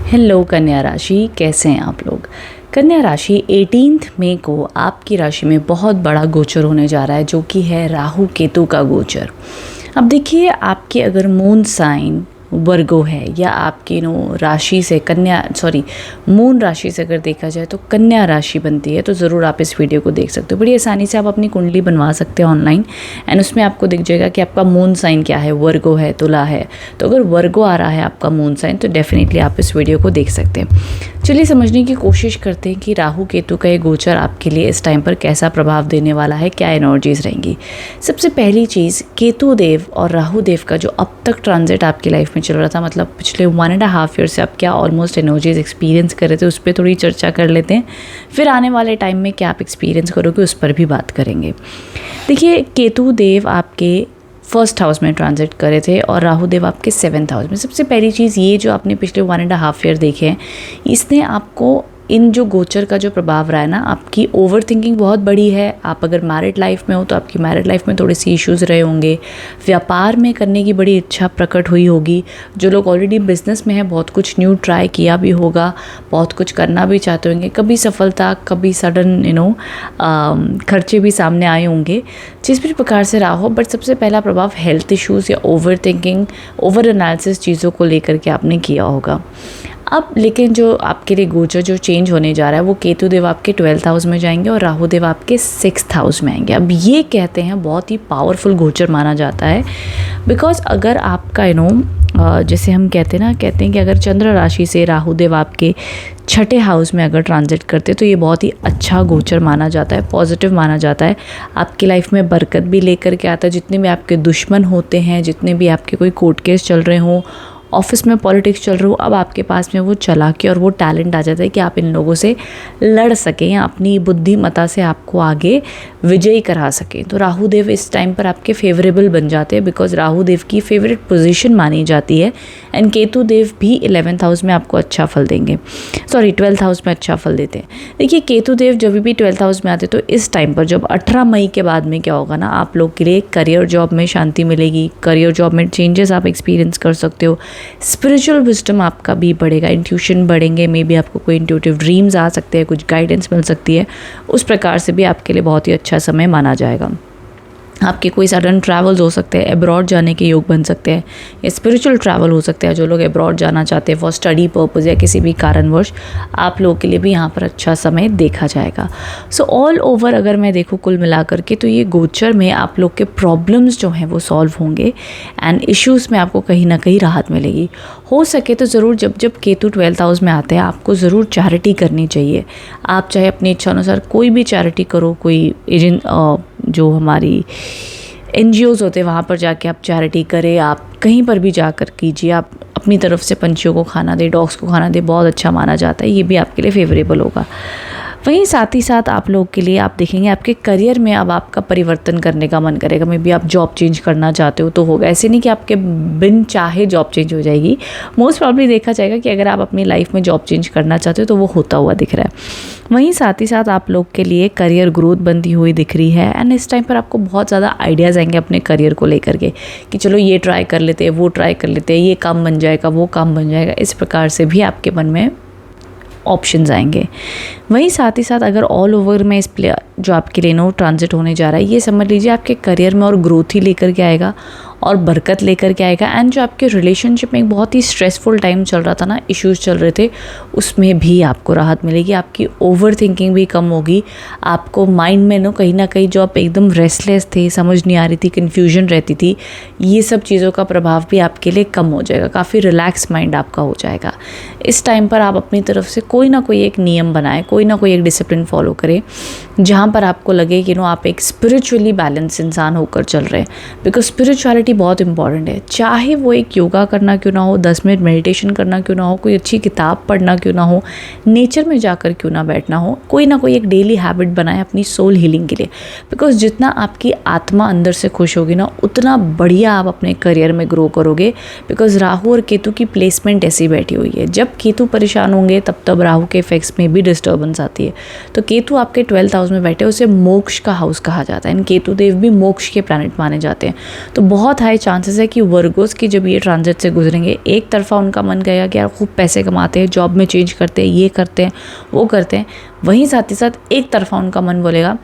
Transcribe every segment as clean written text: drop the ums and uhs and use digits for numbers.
Hello कन्या राशि, कैसे हैं आप लोग। कन्या राशि 18 मई को आपकी राशि में बहुत बड़ा गोचर होने जा रहा है, जो कि है राहु केतु का गोचर। अब देखिए, आपके अगर मून साइन वर्गो है या आपकी राशि से मून राशि से अगर देखा जाए तो कन्या राशि बनती है, तो ज़रूर आप इस वीडियो को देख सकते हो। बड़ी आसानी से आप अपनी कुंडली बनवा सकते हैं ऑनलाइन, एंड उसमें आपको दिख जाएगा कि आपका मून साइन क्या है, वर्गो है, तुला है। तो अगर वर्गो आ रहा है आपका मून साइन, तो डेफिनेटली आप इस वीडियो को देख सकते हैं। चलिए समझने की कोशिश करते हैं कि राहु केतु का ये गोचर आपके लिए इस टाइम पर कैसा प्रभाव देने वाला है, क्या एनर्जीज रहेंगी। सबसे पहली चीज़, केतु देव और राहु देव का जो अब तक ट्रांजिट आपकी लाइफ में चल रहा था, मतलब पिछले 1.5 ईयर से आप क्या ऑलमोस्ट एनर्जीज एक्सपीरियंस कर रहे थे, उस पर थोड़ी चर्चा कर लेते हैं। फिर आने वाले टाइम में क्या आप एक्सपीरियंस करोगे, उस पर भी बात करेंगे। देखिए, केतु देव आपके फर्स्ट हाउस में ट्रांजिट करे थे और राहु देव आपके 7th हाउस में। सबसे पहली चीज़, ये जो आपने पिछले 1.5 ईयर देखे हैं, इसने आपको इन जो गोचर का जो प्रभाव रहा है ना, आपकी ओवर थिंकिंग बहुत बड़ी है। आप अगर मैरिड लाइफ में हो तो आपकी मैरिड लाइफ में थोड़े से इश्यूज़ रहे होंगे। व्यापार में करने की बड़ी इच्छा प्रकट हुई होगी। जो लोग ऑलरेडी बिजनेस में हैं, बहुत कुछ न्यू ट्राई किया भी होगा, बहुत कुछ करना भी चाहते होंगे। कभी सफलता, कभी सडन खर्चे भी सामने आए होंगे, जिस भी प्रकार से रहा हो। बट सबसे पहला प्रभाव हेल्थ इश्यूज़ या ओवर थिंकिंग, ओवर एनालिसिस चीज़ों को लेकर के आपने किया होगा। अब लेकिन जो आपके लिए गोचर जो चेंज होने जा रहा है, वो केतु देव आपके 12th हाउस में जाएंगे और राहु देव आपके 6th हाउस में आएंगे। अब ये कहते हैं बहुत ही पावरफुल गोचर माना जाता है, बिकॉज अगर आपका जैसे हम कहते हैं कि अगर चंद्र राशि से राहु देव आपके 6ठे हाउस में अगर ट्रांजिट करते तो ये बहुत ही अच्छा गोचर माना जाता है, पॉजिटिव माना जाता है। आपकी लाइफ में बरकत भी लेकर के आता है। जितने भी आपके दुश्मन होते हैं, जितने भी आपके कोई कोर्ट केस चल रहे हों, ऑफिस में पॉलिटिक्स चल रही हो, अब आपके पास में वो चालाकी और वो टैलेंट आ जाता है कि आप इन लोगों से लड़ सकें या अपनी बुद्धिमत्ता से आपको आगे विजयी करा सकें। तो राहु देव इस टाइम पर आपके फेवरेबल बन जाते हैं, बिकॉज राहु देव की फेवरेट पोजीशन मानी जाती है। एंड केतु देव भी 11th हाउस में आपको अच्छा फल देंगे, 12th हाउस में अच्छा फल देते हैं। देखिए, केतु देव जब भी 12th हाउस में आते तो इस टाइम पर जब 18 मई के बाद में क्या होगा ना, आप लोग के लिए करियर जॉब में शांति मिलेगी, करियर जॉब में चेंजेस आप एक्सपीरियंस कर सकते हो। स्पिरिचुअल विजडम आपका भी बढ़ेगा, इंट्यूशन बढ़ेंगे, मे बी आपको कोई इंट्यूटिव ड्रीम्स आ सकते हैं, कुछ गाइडेंस मिल सकती है। उस प्रकार से भी आपके लिए बहुत ही अच्छा समय माना जाएगा। आपके कोई सडन ट्रैवल्स हो सकते हैं, अब्रॉड जाने के योग बन सकते हैं, या स्पिरिचुअल ट्रैवल हो सकते हैं। जो लोग अब्रॉड जाना चाहते हैं फॉर स्टडी पर्पज़ या किसी भी कारणवश, आप लोगों के लिए भी यहाँ पर अच्छा समय देखा जाएगा। सो ऑल ओवर अगर मैं देखूँ कुल मिलाकर के, तो ये गोचर में आप लोग के प्रॉब्लम्स जो हैं वो सॉल्व होंगे एंड इश्यूज़ में आपको कहीं ना कहीं राहत मिलेगी। हो सके तो ज़रूर जब केतु 12th हाउस में आते हैं, आपको ज़रूर चैरिटी करनी चाहिए। आप चाहे अपनी इच्छा अनुसार कोई भी चैरिटी करो, कोई एजेंट जो हमारी NGOs होते हैं वहाँ पर जाके आप चैरिटी करें, आप कहीं पर भी जाकर कीजिए। आप अपनी तरफ से पंछियों को खाना दे, डॉग्स को खाना दे, बहुत अच्छा माना जाता है। ये भी आपके लिए फेवरेबल होगा। वहीं साथ ही साथ आप लोग के लिए आप देखेंगे आपके करियर में अब आपका परिवर्तन करने का मन करेगा। मे बी आप जॉब चेंज करना चाहते हो तो होगा, ऐसे नहीं कि आपके बिन चाहे जॉब चेंज हो जाएगी। मोस्ट प्रॉब्ली देखा जाएगा कि अगर आप अपनी लाइफ में जॉब चेंज करना चाहते हो तो वो होता हुआ दिख रहा है। वहीं साथ ही साथ आप लोग के लिए करियर ग्रोथ बनती हुई दिख रही है। एंड इस टाइम पर आपको बहुत ज़्यादा आइडियाज़ आएंगे अपने करियर को लेकर के कि चलो ये ट्राई कर लेते हैं, वो ट्राई कर लेते हैं, ये काम बन जाएगा, वो काम बन जाएगा। इस प्रकार से भी आपके मन में ऑप्शंस आएंगे। वहीं साथ ही साथ अगर ऑल ओवर में इस जो आपके लिए ट्रांजिट होने जा रहा है, ये समझ लीजिए आपके करियर में और ग्रोथ ही लेकर के आएगा और बरकत लेकर के आएगा। एंड जो आपके रिलेशनशिप में एक बहुत ही स्ट्रेसफुल टाइम चल रहा था ना, इश्यूज़ चल रहे थे, उसमें भी आपको राहत मिलेगी। आपकी ओवर थिंकिंग भी कम होगी। आपको माइंड में कहीं ना कहीं जो आप एकदम रेस्टलेस थे, समझ नहीं आ रही थी, कन्फ्यूजन रहती थी, ये सब चीज़ों का प्रभाव भी आपके लिए कम हो जाएगा। काफ़ी रिलैक्स माइंड आपका हो जाएगा। इस टाइम पर आप अपनी तरफ से कोई ना कोई एक नियम बनाएं, कोई ना कोई एक डिसिप्लिन फॉलो करें, जहाँ पर आपको लगे कि आप एक स्पिरिचुअली बैलेंस इंसान होकर चल रहे हैं। बिकॉज स्पिरिचुअलिटी बहुत इंपॉर्टेंट है। चाहे वो एक योगा करना क्यों ना हो, 10 मिनट मेडिटेशन करना क्यों ना हो, कोई अच्छी किताब पढ़ना क्यों ना हो, नेचर में जाकर क्यों ना बैठना हो, कोई ना कोई एक डेली हैबिट बनाए अपनी सोल हीलिंग के लिए। बिकॉज जितना आपकी आत्मा अंदर से खुश होगी ना, उतना बढ़िया आप अपने करियर में ग्रो करोगे। बिकॉज राहु और केतु की प्लेसमेंट ऐसी बैठी हुई है। जब केतु परेशान होंगे तब राहु के इफेक्ट्स में भी डिस्टर्बेंस आती है। तो केतु आपके 12th हाउस में बैठे, उसे मोक्ष का हाउस कहा जाता है। एंड केतु देव भी मोक्ष के प्लैनेट माने जाते हैं। तो बहुत बहुत हाई चांसेस है कि वर्गोस की जब ये ट्रांजिट से गुजरेंगे, एक तरफा उनका मन कहेगा कि यार खूब पैसे कमाते हैं, जॉब में चेंज करते हैं, ये करते हैं, वो करते हैं। वहीं साथ ही साथ एक तरफा उनका मन बोलेगा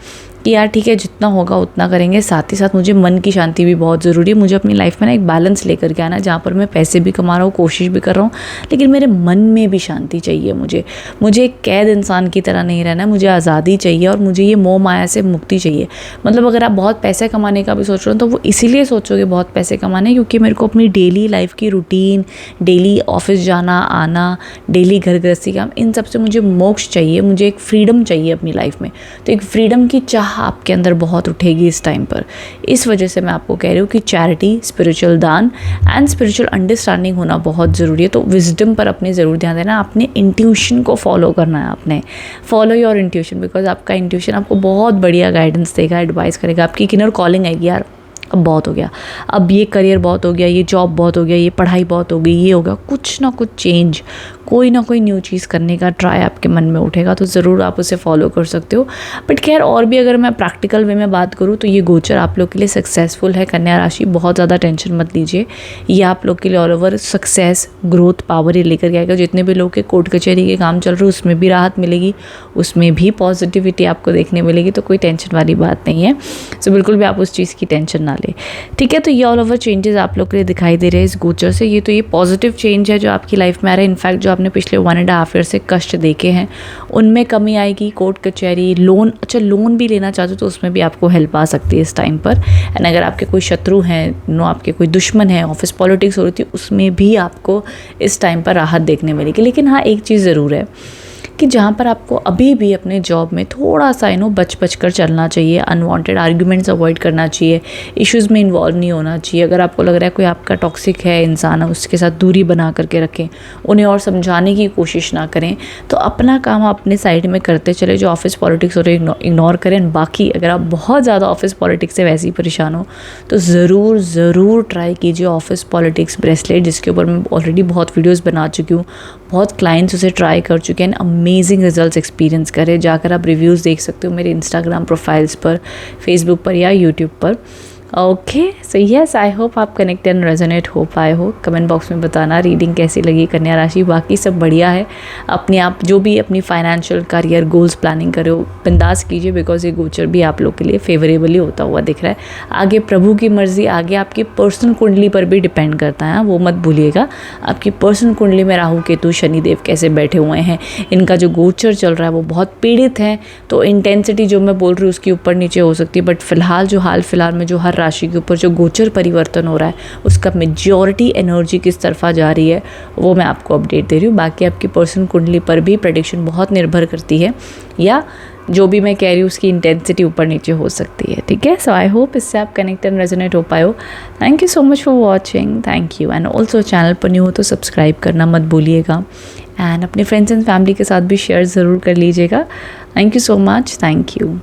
कि यार ठीक है, जितना होगा उतना करेंगे, साथ ही साथ मुझे मन की शांति भी बहुत ज़रूरी है। मुझे अपनी लाइफ में ना एक बैलेंस लेकर के आना, जहाँ पर मैं पैसे भी कमा रहा हूँ, कोशिश भी कर रहा हूँ, लेकिन मेरे मन में भी शांति चाहिए। मुझे एक कैद इंसान की तरह नहीं रहना है, मुझे आज़ादी चाहिए और मुझे ये मोह माया से मुक्ति चाहिए। मतलब अगर आप बहुत पैसे कमाने का भी सोच रहे हो तो वो इसीलिए सोचोगे बहुत पैसे कमाने, क्योंकि मेरे को अपनी डेली लाइफ की रूटीन, डेली ऑफिस जाना आना, डेली घर गृहस्थी काम, इन सब से मुझे मोक्ष चाहिए, मुझे एक फ्रीडम चाहिए अपनी लाइफ में। तो एक फ्रीडम की चाह आपके अंदर बहुत उठेगी इस टाइम पर। इस वजह से मैं आपको कह रही हूँ कि चैरिटी, स्पिरिचुअल दान एंड स्पिरिचुअल अंडरस्टैंडिंग होना बहुत ज़रूरी है। तो विजडम पर अपने ज़रूर ध्यान देना, अपने इंट्यूशन को फॉलो करना है। आपने फॉलो योर इंट्यूशन, बिकॉज आपका इंट्यूशन आपको बहुत बढ़िया गाइडेंस देगा, एडवाइस करेगा। आपकी इनर कॉलिंग आएगी, यार अब बहुत हो गया, अब ये करियर बहुत हो गया, ये जॉब बहुत हो गया, ये पढ़ाई बहुत हो गई, ये होगा, कुछ ना कुछ चेंज, कोई ना कोई न्यू चीज़ करने का ट्राई आपके मन में उठेगा। तो ज़रूर आप उसे फॉलो कर सकते हो। बट खैर, और भी अगर मैं प्रैक्टिकल वे में बात करूँ तो ये गोचर आप लोग के लिए सक्सेसफुल है। कन्या राशि, बहुत ज़्यादा टेंशन मत लीजिए, ये आप लोग के लिए all over success, growth, power ये लेकर के आएगा। जितने भी लोग के कोर्ट कचहरी के काम चल रहे हैं उसमें भी राहत मिलेगी, उसमें भी पॉजिटिविटी आपको देखने मिलेगी। तो कोई टेंशन वाली बात नहीं है, सो बिल्कुल भी आप उस चीज़ की टेंशन ना ले। ठीक है, तो ये ऑल ओवर चेंजेस आप लोग के लिए दिखाई दे रहे हैं इस गोचर से। ये पॉजिटिव चेंज है जो आपकी लाइफ में आ रहा है। इनफैक्ट जो आपने पिछले 1.5 ईयर से कष्ट देखे हैं उनमें कमी आएगी। कोर्ट कचहरी, लोन, अच्छा लोन भी लेना चाहते हो तो उसमें भी आपको हेल्प आ सकती है इस टाइम पर। एंड अगर आपके कोई शत्रु हैं, आपके कोई दुश्मन है, ऑफिस पॉलिटिक्स हो रही थी, उसमें भी आपको इस टाइम पर राहत देखने मिलेगी। लेकिन हाँ, एक चीज़ ज़रूर है कि जहाँ पर आपको अभी भी अपने जॉब में थोड़ा सा बच कर चलना चाहिए, अनवांटेड आर्ग्यूमेंट्स अवॉइड करना चाहिए, इश्यूज़ में इन्वॉल्व नहीं होना चाहिए। अगर आपको लग रहा है कोई आपका टॉक्सिक है इंसान है, उसके साथ दूरी बना करके रखें, उन्हें और समझाने की कोशिश ना करें। तो अपना काम अपने साइड में करते चले, जो ऑफिस पॉलिटिक्स हो रही है इग्नोर करें। बाकी अगर आप बहुत ज़्यादा ऑफिस पॉलिटिक्स से वैसे ही परेशान हो तो ज़रूर ट्राई कीजिए ऑफिस पॉलिटिक्स ब्रेसलेट, जिसके ऊपर मैं ऑलरेडी बहुत वीडियोज़ बना चुकी हूँ, बहुत क्लाइंट्स उसे ट्राई कर चुके हैं, अमेजिंग रिजल्ट्स एक्सपीरियंस करें। जाकर आप रिव्यूज़ देख सकते हो मेरे इंस्टाग्राम प्रोफाइल्स पर, फेसबुक पर या यूट्यूब पर। Okay, so yes, I hope आप कनेक्ट एंड रेजोनेट हो पाए हो। कमेंट बॉक्स में बताना रीडिंग कैसी लगी कन्या राशि। बाकी सब बढ़िया है। अपने आप जो भी अपनी फाइनेंशियल करियर गोल्स प्लानिंग करे हो बिंदास कीजिए, बिकॉज ये गोचर भी आप लोग के लिए फेवरेबली होता हुआ दिख रहा है। आगे प्रभु की मर्जी, आगे आपकी पर्सनल कुंडली पर भी डिपेंड करता है, वो मत भूलिएगा। आपकी पर्सनल कुंडली में राहु केतु शनिदेव कैसे बैठे हुए हैं, इनका जो गोचर चल रहा है वो बहुत पीड़ित है। तो इंटेंसिटी जो मैं बोल रही हूँ उसकी ऊपर नीचे हो सकती है, बट फिलहाल जो हाल फिलहाल में जो हर राशि के ऊपर जो गोचर परिवर्तन हो रहा है उसका मेजॉरिटी एनर्जी किस तरफा जा रही है वो मैं आपको अपडेट दे रही हूँ। बाकी आपकी पर्सनल कुंडली पर भी प्रेडिक्शन बहुत निर्भर करती है, या जो भी मैं कह रही हूँ उसकी इंटेंसिटी ऊपर नीचे हो सकती है। ठीक है, सो आई होप इससे आप कनेक्ट एंड रेजोनेट हो पाए हो। Thank you so much for watching, thank you. And also channel पर न्यू हो तो सब्सक्राइब करना मत भूलिएगा, एंड अपने फ्रेंड्स एंड फैमिली के साथ भी शेयर ज़रूर कर लीजिएगा। Thank you so much, thank you.